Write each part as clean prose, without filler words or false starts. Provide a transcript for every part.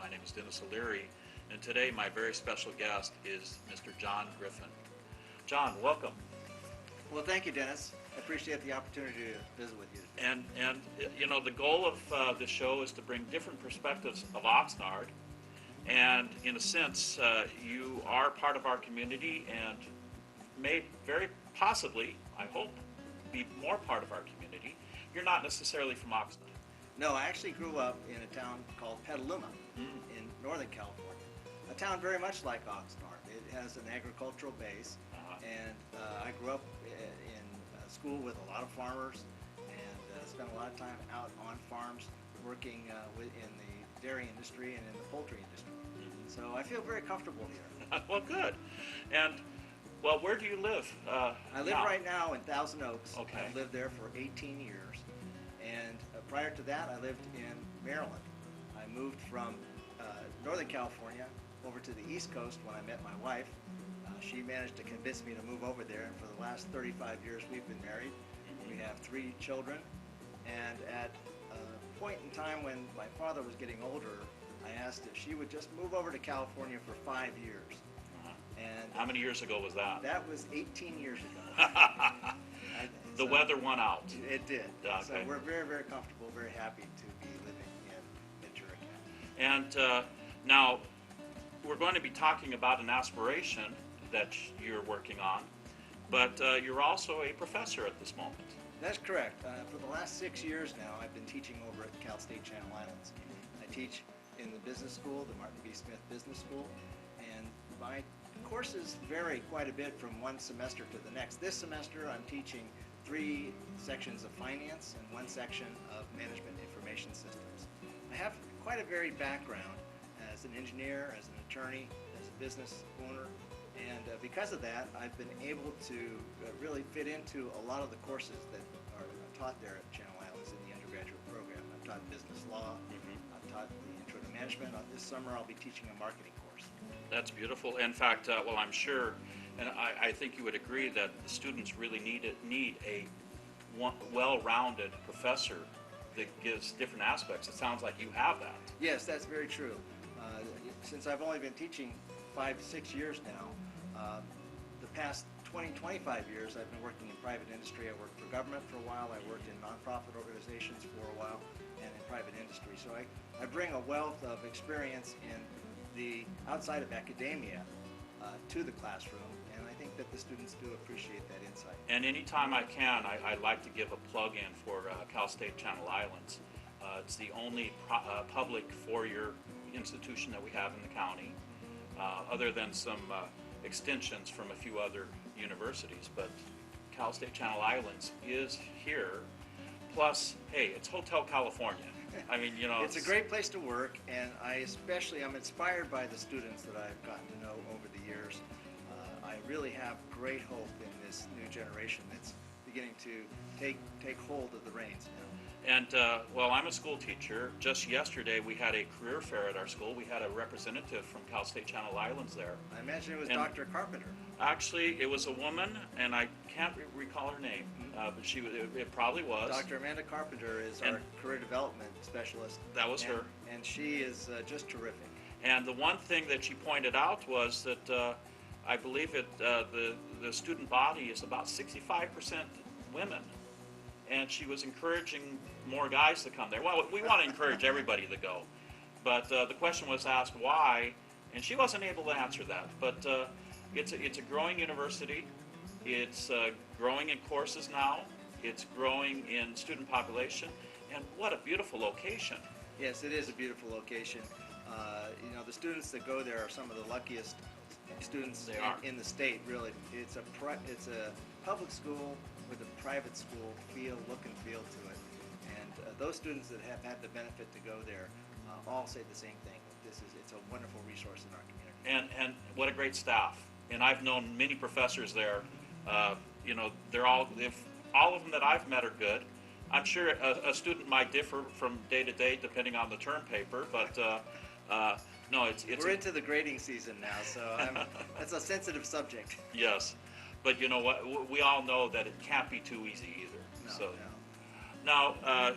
My name is Denis O'Leary, and today my very special guest is Mr. John Griffin. John, welcome. Well, thank you, Dennis. I appreciate the opportunity to visit with you. And you know, the goal of the show is to bring different perspectives of Oxnard, and in a sense, you are part of our community and may very possibly, I hope, be more part of our community. You're not necessarily from Oxnard. No, I actually grew up in a town called Petaluma in Northern California. A town very much like Oxnard. It has an agricultural base, and I grew up in school with a lot of farmers and spent a lot of time out on farms working in the dairy industry and in the poultry industry. So I feel very comfortable here. Well, good. And, well, where do you live I live right now in Thousand Oaks. Okay. I've lived there for 18 years. And prior to that, I lived in Maryland. I moved from Northern California over to the East Coast when I met my wife. She managed to convince me to move over there, and for the last 35 years we've been married. We have 3 children, and at a point in time when my father was getting older, I asked if she would just move over to California for 5 years. And how many years ago was that? That was 18 years ago. The weather won out. It did. Okay. So we're very, very comfortable, very happy to be living in Ventura County. And now we're going to be talking about an aspiration that you're working on, but you're also a professor at this moment. That's correct. For the last 6 years now, I've been teaching over at Cal State Channel Islands. I teach in the business school, the Martin B. Smith Business School, and my courses vary quite a bit from one semester to the next. This semester I'm teaching 3 sections of finance and 1 section of management information systems. I have quite a varied background as an engineer, as an attorney, as a business owner, and because of that I've been able to really fit into a lot of the courses that are taught there at Channel Islands in the undergraduate program. I've taught business law, I've taught the intro to management. This summer I'll be teaching a marketing course. That's beautiful. In fact, well, I'm sure, and I think you would agree that the students really need a well-rounded professor that gives different aspects. It sounds like you have that. Yes, that's very true. Since I've only been teaching 5-6 years now, the past 20-25 years I've been working in private industry. I worked for government for a while, I worked in nonprofit organizations for a while, and in private industry. So I bring a wealth of experience in the outside of academia to the classroom, and I think that the students do appreciate that insight. And anytime I can, I like to give a plug-in for Cal State Channel Islands. It's the only public 4-year institution that we have in the county, other than some extensions from a few other universities. But Cal State Channel Islands is here. Plus, hey, it's Hotel California. I mean, you know, it's a great place to work, and I'm inspired by the students that I've gotten to know over the years. I really have great hope in this new generation that's beginning to take hold of the reins now. And, well, I'm a school teacher. Just yesterday we had a career fair at our school. We had a representative from Cal State Channel Islands there. I imagine it was Dr. Carpenter. Actually, it was a woman, and I can't recall her name, but it probably was. Dr. Amanda Carpenter is our career development specialist. That was her. And she is just terrific. And the one thing that she pointed out was that I believe the student body is about 65% women. And she was encouraging more guys to come there. Well, we want to encourage everybody to go. But the question was asked why, and she wasn't able to answer that. But it's a growing university. It's growing in courses now. It's growing in student population. And what a beautiful location. Yes, it is a beautiful location. You know, the students that go there are some of the luckiest students in the state, really. It's a public school with a private school look and feel to it. And those students that have had the benefit to go there all say the same thing. It's a wonderful resource in our community. And what a great staff. And I've known many professors there. You know, if all of them that I've met are good. I'm sure a student might differ from day to day depending on the term paper, but no, we're into the grading season now, so that's a sensitive subject. Yes, but you know what? We all know that it can't be too easy either. No. Now,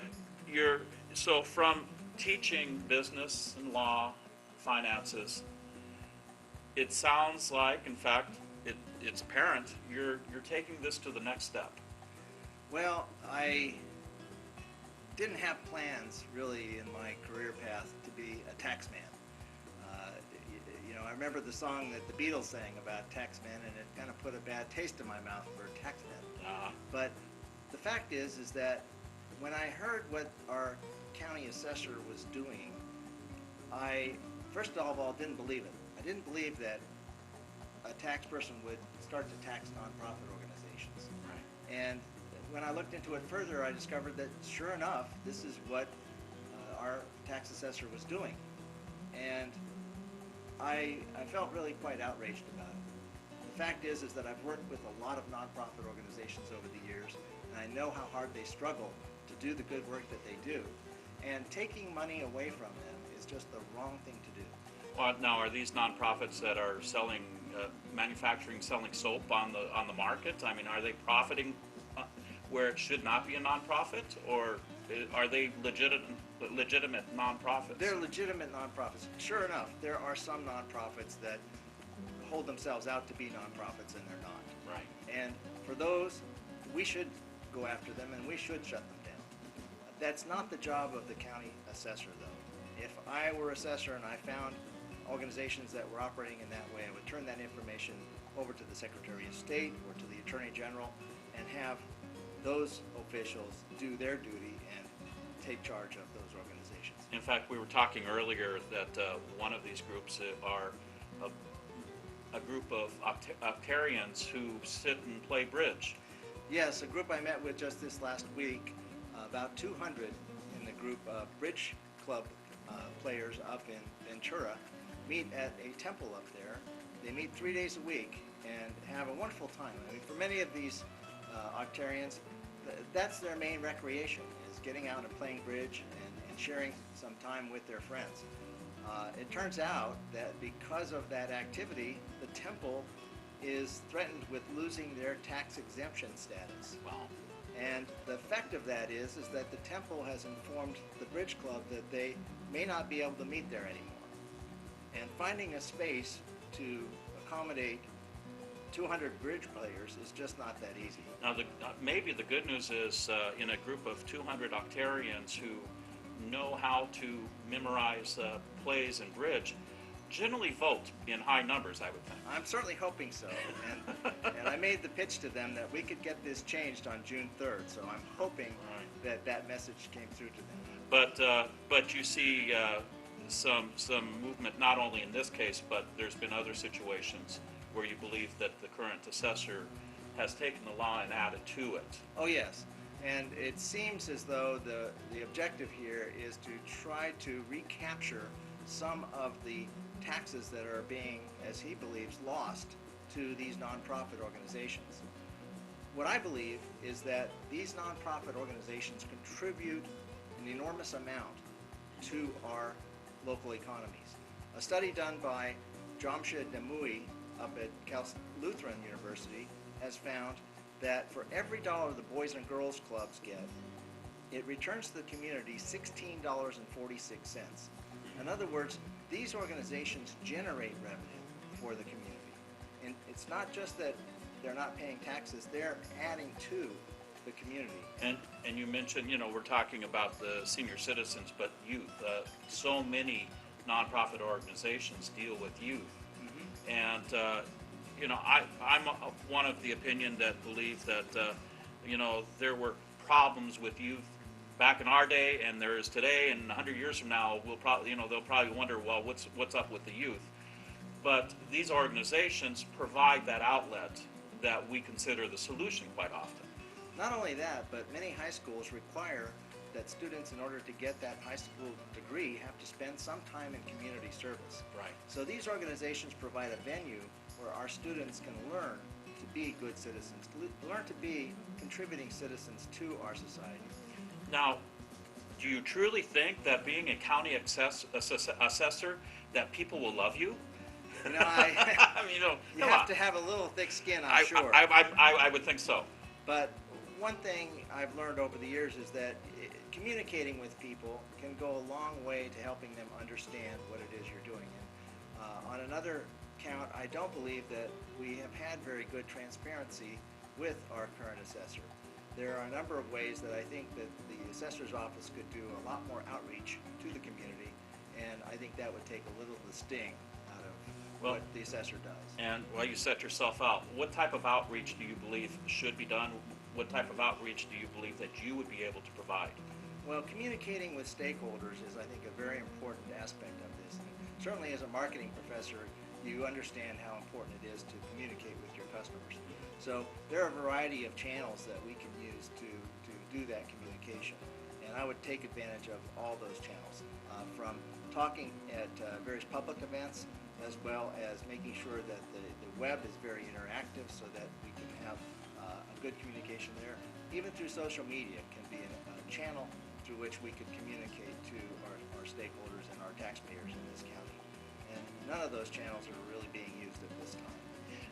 so from teaching business and law finances, it sounds like, in fact, it's apparent you're taking this to the next step. Well, I didn't have plans really in my career path to be a tax man. You know, I remember the song that the Beatles sang about tax men, and it kind of put a bad taste in my mouth for tax men. But the fact is that when I heard what our county assessor was doing, I first of all didn't believe it. I didn't believe that a tax person would start to tax nonprofit organizations. Right. And when I looked into it further, I discovered that sure enough, this is what our tax assessor was doing. And I felt really quite outraged about it. The fact is that I've worked with a lot of nonprofit organizations over the years, and I know how hard they struggle to do the good work that they do. And taking money away from them is just the wrong thing to do. Well, now, are these nonprofits that are selling, manufacturing, selling soap on the market? I mean, are they profiting where it should not be a nonprofit, or are they legitimate nonprofits? They're legitimate nonprofits. Sure enough, there are some nonprofits that hold themselves out to be nonprofits and they're not. Right. And for those, we should go after them and we should shut them down. That's not the job of the county assessor, though. If I were assessor and I found organizations that were operating in that way, I would turn that information over to the Secretary of State or to the Attorney General and have those officials do their duty and take charge of those organizations. In fact, we were talking earlier that one of these groups are a group of Octarians who sit and play bridge. Yes, a group I met with just this last week, about 200 in the group of bridge club players up in Ventura, meet at a temple up there. They meet 3 days a week and have a wonderful time. I mean, for many of these Octarians, that's their main recreation, is getting out and playing bridge and sharing some time with their friends. It turns out that because of that activity, the temple is threatened with losing their tax exemption status. Wow. And the effect of that is that the temple has informed the bridge club that they may not be able to meet there anymore. And finding a space to accommodate 200 bridge players is just not that easy. Now, maybe the good news is in a group of 200 Octarians who know how to memorize plays and bridge, generally vote in high numbers, I would think. I'm certainly hoping so. And I made the pitch to them that we could get this changed on June 3rd, so I'm hoping that message came through to them. But you see some movement, not only in this case, but there's been other situations where you believe that the current assessor has taken the law and added to it. Oh yes, and it seems as though the objective here is to try to recapture some of the taxes that are being, as he believes, lost to these nonprofit organizations. What I believe is that these nonprofit organizations contribute an enormous amount to our local economies. A study done by Jamshed Demui up at Cal Lutheran University has found that for every dollar the Boys and Girls Clubs get, it returns to the community $16.46. In other words, these organizations generate revenue for the community. And it's not just that they're not paying taxes, they're adding to the community. And you mentioned, you know, we're talking about the senior citizens, but youth. So many nonprofit organizations deal with youth. Mm-hmm. And, you know, I'm one of the opinion that believe that, you know, there were problems with youth back in our day, and there is today, and 100 years from now, we'll probably, you know, they'll probably wonder, well, what's up with the youth? But these organizations provide that outlet that we consider the solution quite often. Not only that, but many high schools require that students, in order to get that high school degree, have to spend some time in community service. Right. So these organizations provide a venue where our students can learn to be good citizens, learn to be contributing citizens to our society. Now, do you truly think that being a county assessor, that people will love you? You know, I mean, you know, you have to have a little thick skin, I'm sure. I would think so. But one thing I've learned over the years is that communicating with people can go a long way to helping them understand what it is you're doing. And on another count, I don't believe that we have had very good transparency with our current assessor. There are a number of ways that I think that the assessor's office could do a lot more outreach to the community, and I think that would take a little of the sting out of what the assessor does. And while you set yourself out, what type of outreach do you believe should be done? What type of outreach do you believe that you would be able to provide? Well, communicating with stakeholders is, I think, a very important aspect of this. And certainly as a marketing professor, you understand how important it is to communicate with your customers. So there are a variety of channels that we can use to do that communication. And I would take advantage of all those channels, from talking at various public events, as well as making sure that the web is very interactive so that we can have a good communication there. Even through social media can be a channel through which we could communicate to our stakeholders and our taxpayers in this county. And none of those channels are really being used at this time.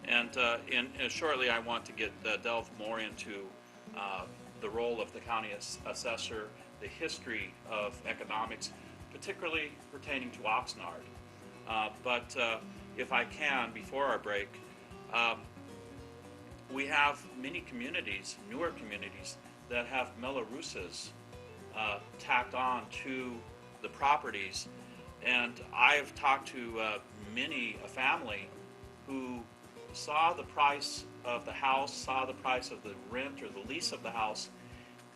And shortly I want to delve more into the role of the county assessor, the history of economics, particularly pertaining to Oxnard. But if I can, before our break, we have many communities, newer communities, that have Mello-Roosas tacked on to the properties. And I've talked to a family who saw the price of the house, saw the price of the rent or the lease of the house.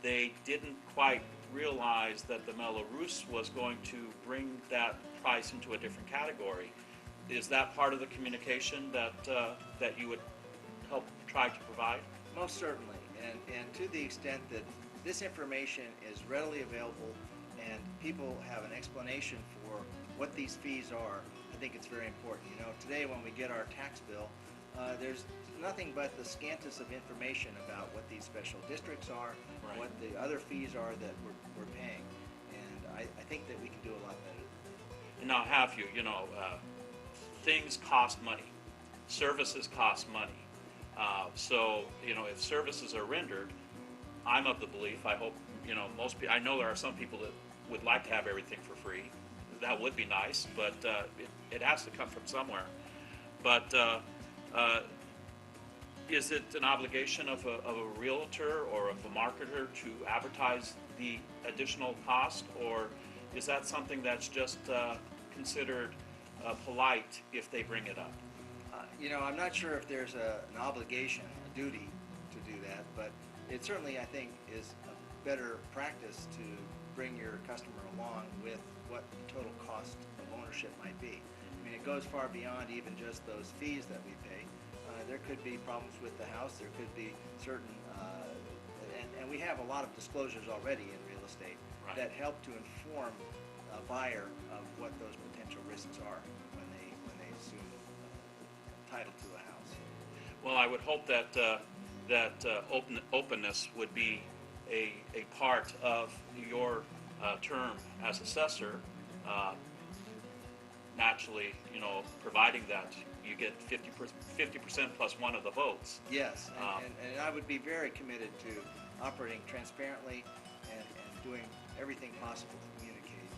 They didn't quite realize that the Mello-Roos was going to bring that price into a different category. Is that part of the communication that you would help try to provide? Most certainly, and to the extent that this information is readily available and people have an explanation for what these fees are, I think it's very important. You know, today when we get our tax bill, there's nothing but the scantest of information about what these special districts are, right, what the other fees are that we're paying, and I think that we can do a lot better. And now have you, things cost money, services cost money. So, if services are rendered, I'm of the belief, I hope, most people, I know there are some people that would like to have everything for free. That would be nice, but it has to come from somewhere. But is it an obligation of a realtor or of a marketer to advertise the additional cost, or is that something that's just considered polite if they bring it up? I'm not sure if there's an obligation, a duty to do that, but it certainly, I think, is a better practice to bring your customer along with what the total cost of ownership might be. I mean, it goes far beyond even just those fees that we pay. There could be problems with the house. There could be certain, and we have a lot of disclosures already in real estate, right, that help to inform a buyer of what those potential risks are when they assume title to a house. Well, I would hope that openness would be a part of your term as assessor. Naturally, providing that you get 50% plus one of the votes. Yes, and I would be very committed to operating transparently and doing everything possible to communicate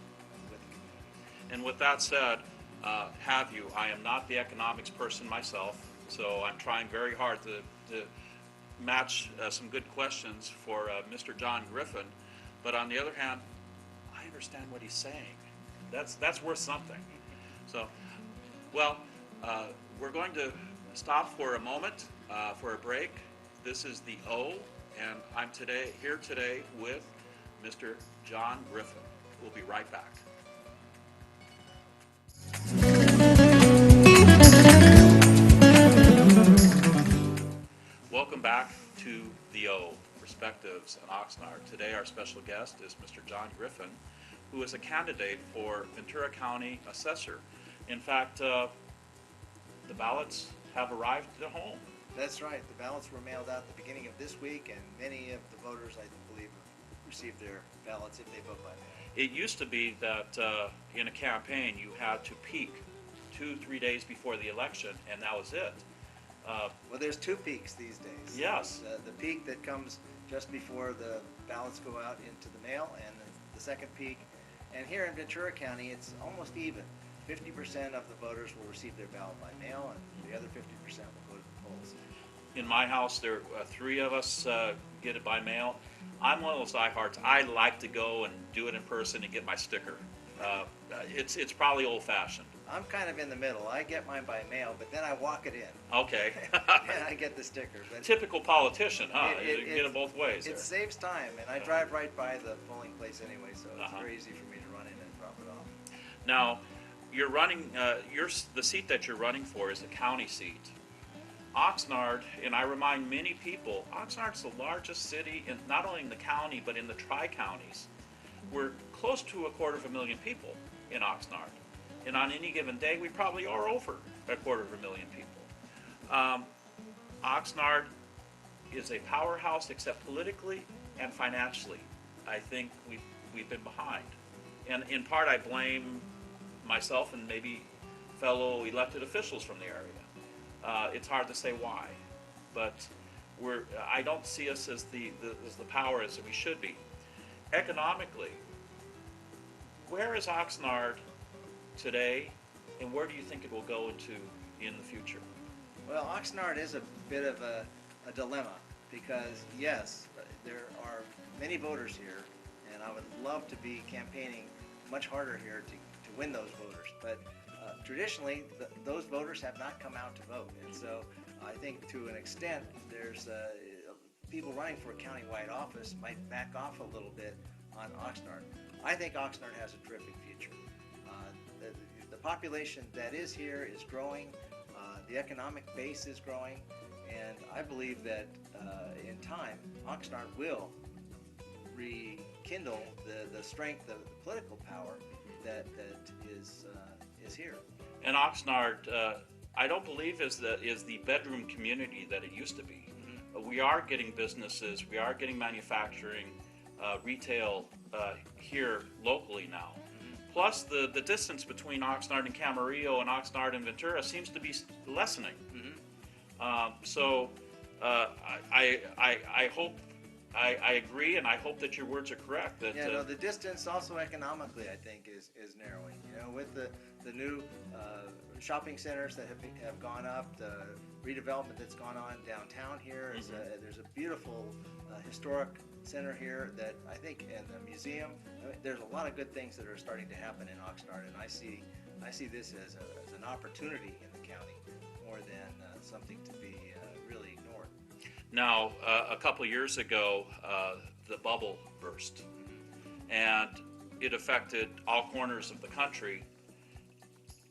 with the community. And with that said, I am not the economics person myself, so I'm trying very hard to match some good questions for Mr. John Griffin. But on the other hand, I understand what he's saying. That's worth something. So, well, we're going to stop for a moment for a break. This is the O, and I'm here today with Mr. John Griffin. We'll be right back. Welcome back to the O, Perspectives in Oxnard. Today our special guest is Mr. John Griffin, who is a candidate for Ventura County Assessor. In fact, the ballots have arrived at home. That's right. The ballots were mailed out at the beginning of this week, and many of the voters, I believe, received their ballots if they vote by mail. It used to be that in a campaign you had to peak 2-3 days before the election, and that was it. Well, there's two peaks these days. Yes. The peak that comes just before the ballots go out into the mail, and the second peak. And here in Ventura County, it's almost even. 50% of the voters will receive their ballot by mail, and the other 50% will go to the polls. In my house, there are 3 of us get it by mail. I'm one of those diehards. I like to go and do it in person and get my sticker. It's probably old-fashioned. I'm kind of in the middle. I get mine by mail, but then I walk it in. Okay. And I get the sticker. But Typical politician, huh? You get it both ways. It there. saves time, and I drive right by the polling place anyway, so it's Uh-huh. very easy for me to run in and drop it off. Now, you're running. The seat that you're running for is a county seat. Oxnard, and I remind many people, Oxnard's the largest city in not only in the county but in the tri-counties. We're close to 250,000 people in Oxnard, and on any given day we probably are over 250,000 people. Oxnard is a powerhouse, except politically and financially. I think we've been behind, and in part I blame myself and maybe fellow elected officials from the area. It's hard to say why, but I don't see us as the power as we should be. Economically, where is Oxnard today, and where do you think it will go into in the future? Well, Oxnard is a bit of a dilemma because, yes, there are many voters here, and I would love to be campaigning much harder here to win those voters. But traditionally, those voters have not come out to vote. And so I think to an extent, there's people running for a countywide office might back off a little bit on Oxnard. I think Oxnard has a terrific future. The population that is here is growing. The economic base is growing. And I believe that in time, Oxnard will rekindle the strength of the political power that is here. And Oxnard, I don't believe is the bedroom community that it used to be. Mm-hmm. We are getting businesses, we are getting manufacturing, retail here locally now. Mm-hmm. Plus, the distance between Oxnard and Camarillo and Oxnard and Ventura seems to be lessening. Mm-hmm. So I hope. I agree, and I hope that your words are correct. That, yeah, no, the distance also economically, I think, is narrowing. You know, with the new shopping centers that have gone up, the redevelopment that's gone on downtown here. Mm-hmm. There's a beautiful historic center here that I think, and the museum. I mean, there's a lot of good things that are starting to happen in Oxnard, and I see this as an opportunity in the county more than something to be really ignored. Now, a couple of years ago, the bubble burst, and it affected all corners of the country,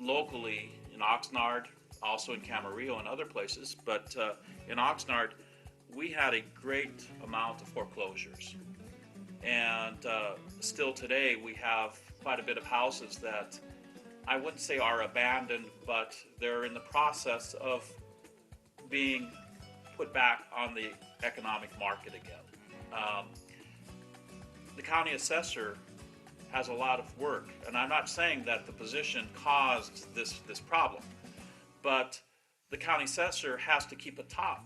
locally in Oxnard, also in Camarillo and other places. But in Oxnard, we had a great amount of foreclosures. And still today, we have quite a bit of houses that I wouldn't say are abandoned, but they're in the process of being put back on the economic market again. The county assessor has a lot of work, and I'm not saying that the position caused this problem, but the county assessor has to keep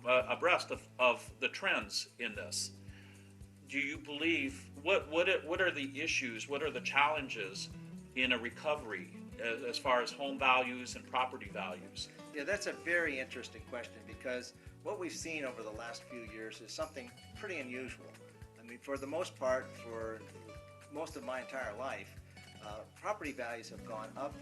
abreast of the trends in this. Do you believe, what are the issues, what are the challenges in a recovery as far as home values and property values? Yeah, that's a very interesting question because what we've seen over the last few years is something pretty unusual. I mean, for the most part, for most of my entire life, property values have gone up,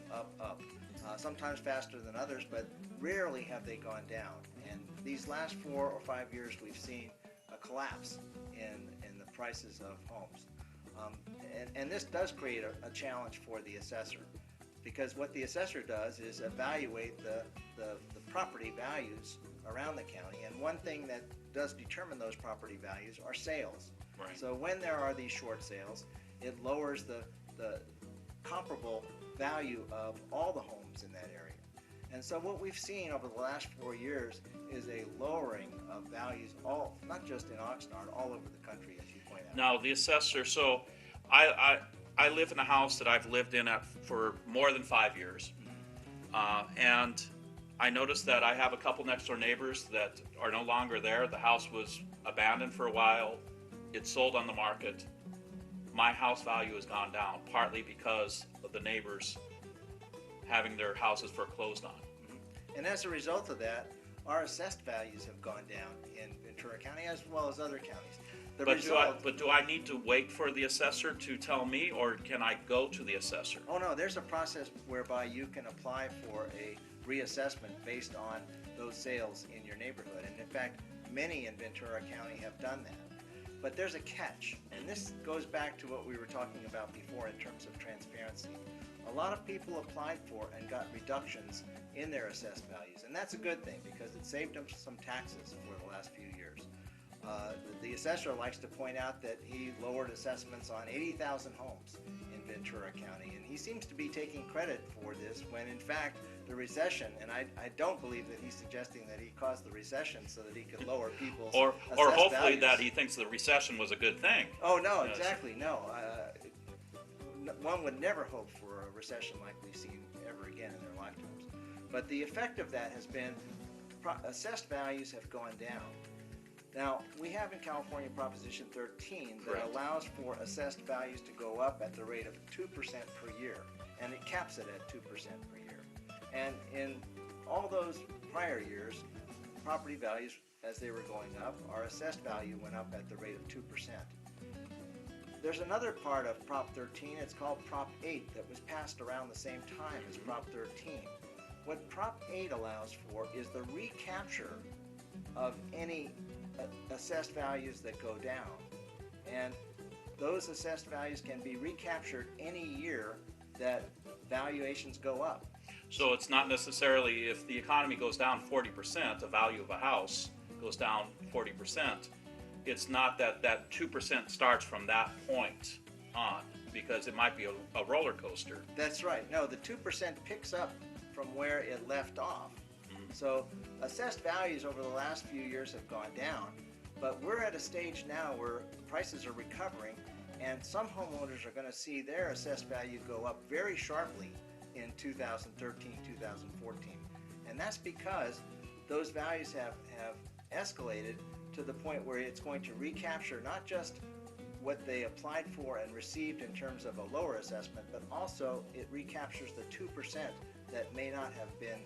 sometimes faster than others, but rarely have they gone down. And these last 4 or 5 years, we've seen a collapse in the prices of homes. And this does create a challenge for the assessor, because what the assessor does is evaluate the property values around the county, and one thing that does determine those property values are sales. Right. So when there are these short sales, it lowers the comparable value of all the homes in that area. And so what we've seen over the last 4 years is a lowering of values, not just in Oxnard, all over the country, as you point out. Now, the assessor, so I live in a house that I've lived in for more than 5 years, and I noticed that I have a couple next door neighbors that are no longer there. The house was abandoned for a while, it's sold on the market, my house value has gone down, partly because of the neighbors having their houses foreclosed on. And as a result of that, our assessed values have gone down in Ventura County as well as other counties. The result, But do I need to wait for the assessor to tell me, or can I go to the assessor? oh no, there's a process whereby you can apply for a reassessment based on those sales in your neighborhood. And in fact, many in Ventura County have done that. But there's a catch, and this goes back to what we were talking about before in terms of transparency. A lot of people applied for and got reductions in their assessed values, and that's a good thing because it saved them some taxes for the last few years. The assessor likes to point out that he lowered assessments on 80,000 homes in Ventura County, and he seems to be taking credit for this when in fact the recession, and I don't believe that he's suggesting that he caused the recession so that he could lower people's Or assessed hopefully values. that he thinks the recession was a good thing. Oh no, Yes. exactly, no. One would never hope for a recession like we've seen ever again in their lifetimes. But the effect of that has been assessed values have gone down. Now, we have in California Proposition 13 that Correct. allows for assessed values to go up at the rate of 2% per year, and it caps it at 2% per year. And in all those prior years, property values, as they were going up, our assessed value went up at the rate of 2%. There's another part of Prop 13, it's called Prop 8, that was passed around the same time as Prop 13. What Prop 8 allows for is the recapture of any assessed values that go down. And those assessed values can be recaptured any year that valuations go up. So it's not necessarily if the economy goes down 40%, the value of a house goes down 40%. It's not that 2% starts from that point on, because it might be a roller coaster. That's right. No, the 2% picks up from where it left off. So assessed values over the last few years have gone down, but we're at a stage now where prices are recovering, and some homeowners are going to see their assessed value go up very sharply in 2013, 2014. And that's because those values have escalated to the point where it's going to recapture not just what they applied for and received in terms of a lower assessment, but also it recaptures the 2% that may not have been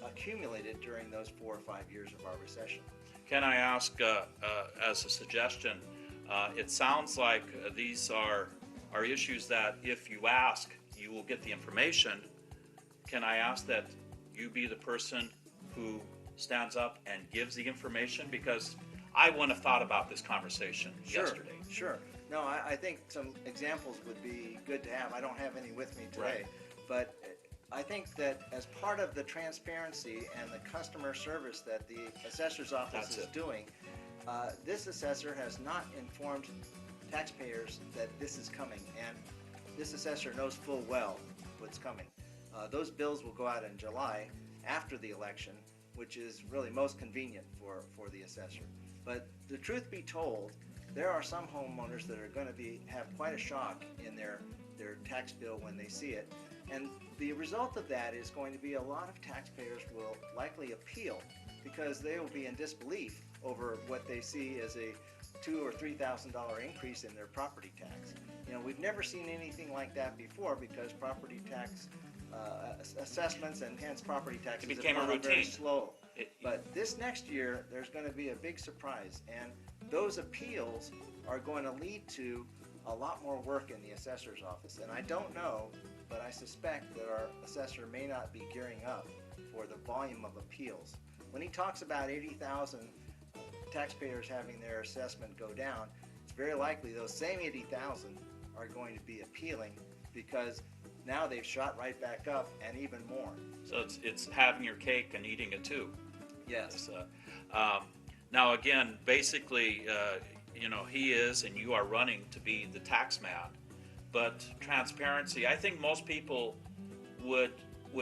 accumulated during those 4 or 5 years of our recession. Can I ask, as a suggestion, it sounds like these are issues that if you ask, you will get the information. Can I ask that you be the person who stands up and gives the information? Because I wouldn't have thought about this conversation yesterday. Sure. No, I think some examples would be good to have. I don't have any with me today, Right. but I think that as part of the transparency and the customer service that the assessor's office That's is it. doing, this assessor has not informed taxpayers that this is coming, and this assessor knows full well what's coming. Those bills will go out in July after the election, which is really most convenient for the assessor. But the truth be told, there are some homeowners that are going to have quite a shock in their tax bill when they see it. And the result of that is going to be a lot of taxpayers will likely appeal because they will be in disbelief over what they see as a $2,000 or $3,000 increase in their property tax. You know, we've never seen anything like that before because property tax assessments and hence property taxes It became have a gone very routine. slow. But this next year, there's going to be a big surprise, and those appeals are going to lead to a lot more work in the assessor's office. And I don't know, but I suspect that our assessor may not be gearing up for the volume of appeals. When he talks about 80,000 taxpayers having their assessment go down, it's very likely those same 80,000 are going to be appealing because now they've shot right back up and even more. So it's having your cake and eating it too. Yes. Now again, basically, he is and you are running to be the tax man. But transparency, I think most people would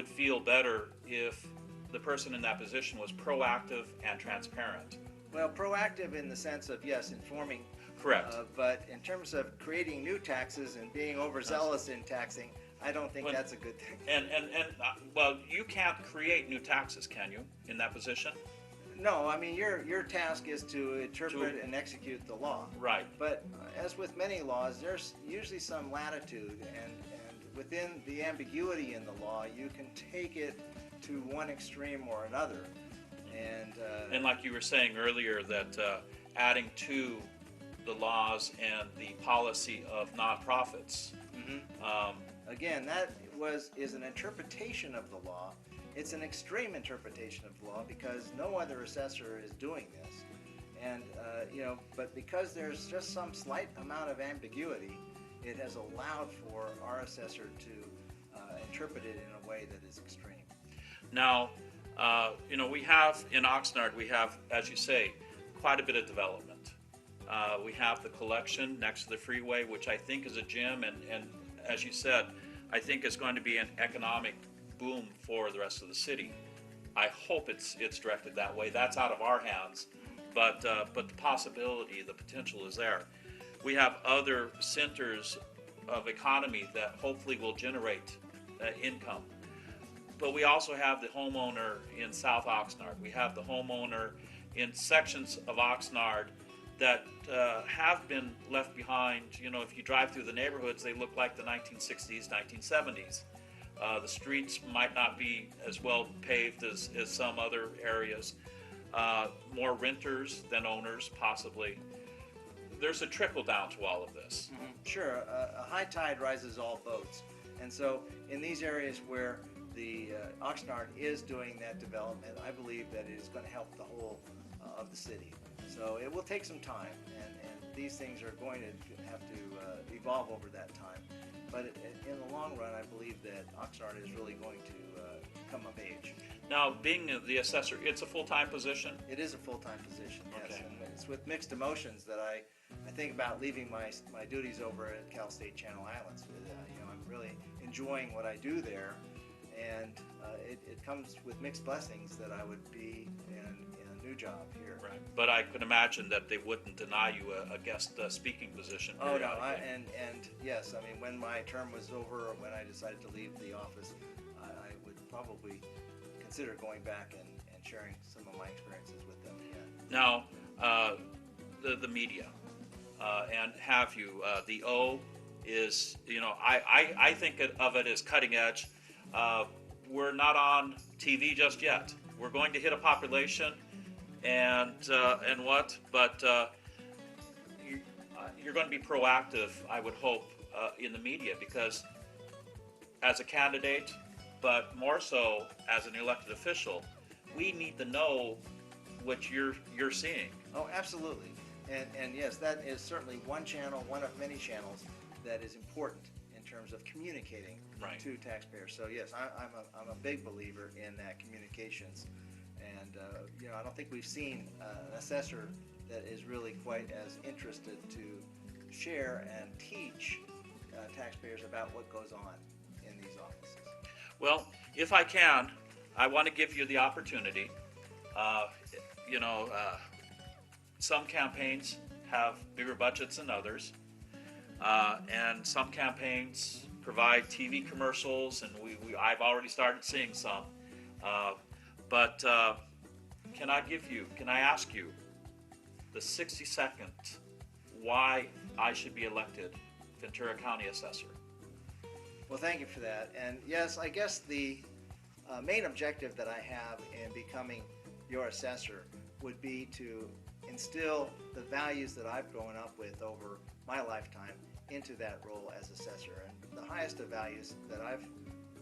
feel better if the person in that position was proactive and transparent. Well, proactive in the sense of, yes, informing. Correct. But in terms of creating new taxes and being overzealous in taxing, I don't think that's a good thing. Well, you can't create new taxes, can you, in that position? No, I mean, your task is to interpret and execute the law. Right. But as with many laws, there's usually some latitude, and within the ambiguity in the law, you can take it to one extreme or another. And like you were saying earlier, that adding to the laws and the policy of nonprofits. Again, that is an interpretation of the law. It's an extreme interpretation of the law because no other assessor is doing this. And, but because there's just some slight amount of ambiguity, it has allowed for our assessor to interpret it in a way that is extreme. Now, we have in Oxnard, we have, as you say, quite a bit of development. We have the collection next to the freeway, which I think is a gem, and as you said, I think is going to be an economic boom for the rest of the city. I hope it's directed that way. That's out of our hands, but the possibility, the potential is there. We have other centers of economy that hopefully will generate income. But we also have the homeowner in South Oxnard. We have the homeowner in sections of Oxnard that have been left behind. If you drive through the neighborhoods, they look like the 1960s, 1970s. The streets might not be as well paved as some other areas. More renters than owners, possibly. There's a trickle down to all of this. Sure, a high tide rises all boats. And so in these areas where the Oxnard is doing that development, I believe that it is going to help the whole of the city. So it will take some time, and these things are going to have to evolve over that time. But in the long run, I believe that Oxnard is really going to come of age. Now, being the assessor, it's a full-time position? It is a full-time position, yes. Okay. And it's with mixed emotions that I think about leaving my duties over at Cal State Channel Islands. I'm really enjoying what I do there, and it comes with mixed blessings that I would be in a new job here. Right. But I could imagine that they wouldn't deny you a guest speaking position. Oh no, and yes, I mean, when my term was over, or when I decided to leave the office, I would probably consider going back and sharing some of my experiences with them again. Now, the media, and have you, the O is, I think of it as cutting edge. We're not on TV just yet. We're going to hit a population, and what? But you're going to be proactive, I would hope, in the media, because as a candidate, but more so as an elected official, we need to know what you're seeing. Oh, absolutely. And yes, that is certainly one channel, one of many channels that is important in terms of communicating to taxpayers. So yes, I'm a big believer in that communications. And I don't think we've seen an assessor that is really quite as interested to share and teach taxpayers about what goes on in these offices. Well, if I can, I want to give you the opportunity. Some campaigns have bigger budgets than others, and some campaigns provide TV commercials, and I've already started seeing some. But can I ask you the 60-second why I should be elected Ventura County Assessor? Well, thank you for that. And yes, I guess the main objective that I have in becoming your assessor would be to instill the values that I've grown up with over my lifetime into that role as assessor. And the highest of values that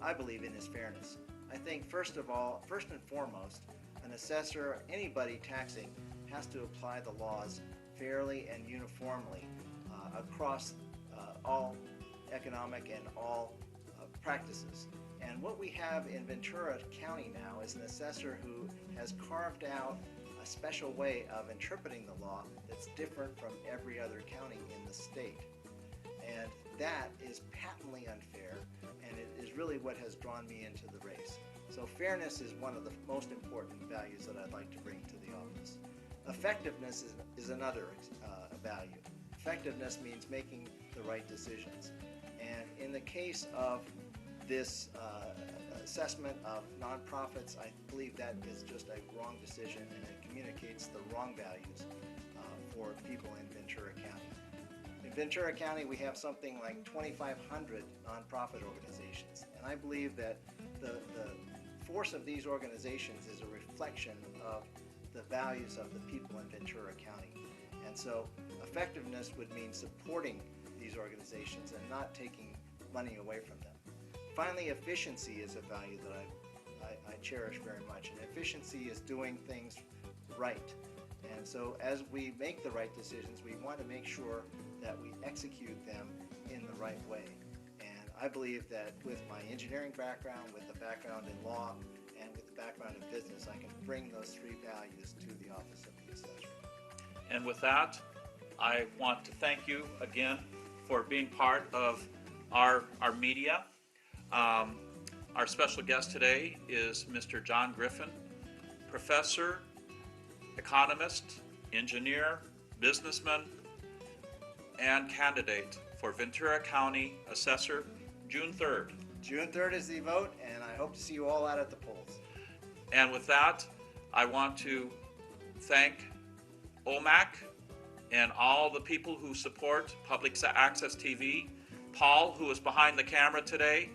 I believe in is fairness. I think first and foremost, an assessor, anybody taxing, has to apply the laws fairly and uniformly across all economic and all practices. And what we have in Ventura County now is an assessor who has carved out a special way of interpreting the law that's different from every other county in the state. And that is patently unfair, and it is really what has drawn me into the race. So fairness is one of the most important values that I'd like to bring to the office. Effectiveness is another value. Effectiveness means making the right decisions. And in the case of this assessment of nonprofits, I believe that is just a wrong decision, and it communicates the wrong values for people in Ventura County. In Ventura County, we have something like 2,500 nonprofit organizations, and I believe that the force of these organizations is a reflection of the values of the people in Ventura County. And so effectiveness would mean supporting these organizations and not taking money away from them. Finally, efficiency is a value that I cherish very much, and efficiency is doing things right. And so as we make the right decisions, we want to make sure that we execute them in the right way. And I believe that with my engineering background, with the background in law, and with the background in business, I can bring those three values to the Office of the Assessor. And with that, I want to thank you again for being part of our media. Our special guest today is Mr. John Griffin, professor, economist, engineer, businessman, and candidate for Ventura County Assessor, June 3rd. June 3rd is the vote, and I hope to see you all out at the polls. And with that, I want to thank OMAC and all the people who support Public Access TV, Paul, who is behind the camera today,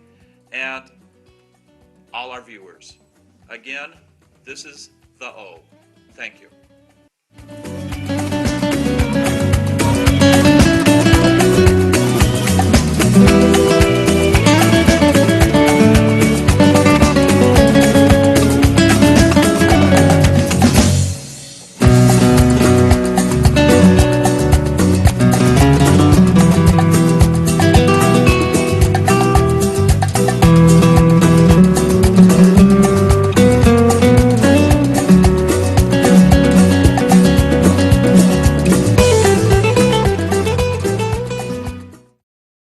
and all our viewers. Again, this is the O. Thank you.